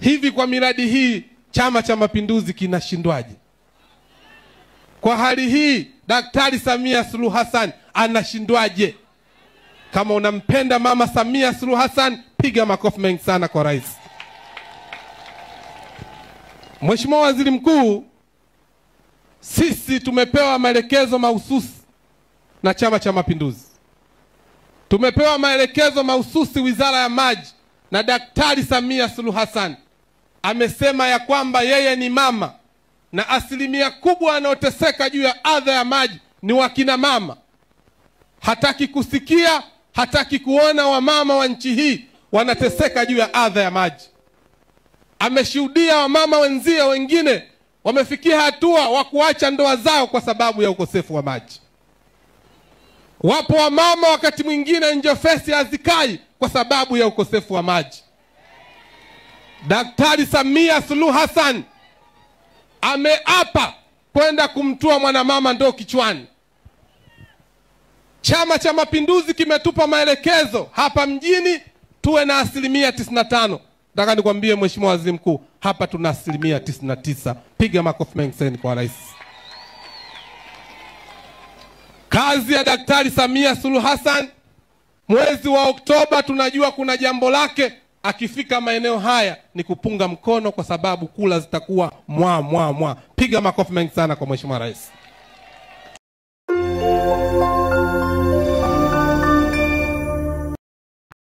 Hivi kwa miradi hii Chama cha Mapinduzi kinashindwaje? Kwa hali hii Daktari Samia Suluhu Hassan anashindwaje? Kama unampenda Mama Samia Suluhu Hassan, piga makofi mengi sana kwa rais. Mheshimiwa Waziri Mkuu, sisi tumepewa maelekezo mahususi na Chama cha Mapinduzi. Tumepewa maelekezo mahususi Wizara ya Maji na Daktari Samia Suluhu Hassan amesema ya kwamba yeye ni mama na asilimia kubwa wanaoteseka juu ya adha ya maji ni wakina mama. Hataki kusikia, hataki kuona wamama wa nchi hii wanateseka juu ya adha ya maji. Ameshuhudia wamama wenzie wengine wamefikia hatua wa kuacha ndoa zao kwa sababu ya ukosefu wa maji. Wapo wamama wakati mwingine njofesi hazikai kwa sababu ya ukosefu wa maji. Daktari Samia Suluhu Hassan ameapa kwenda kumtua mwanamama ndoo kichwani. Chama cha Mapinduzi kimetupa maelekezo hapa mjini tuwe na 95%. Nataka nikwambie Mheshimiwa Waziri Mkuu, hapa tuna 99%. Piga makofi mengi sana kwa rais. Kazi ya Daktari Samia Suluhu Hassan, mwezi wa Oktoba tunajua kuna jambo lake. Akifika maeneo haya ni kupunga mkono kwa sababu kula zitakuwa mwa. Piga makofi mengi sana kwa Mheshimiwa Rais.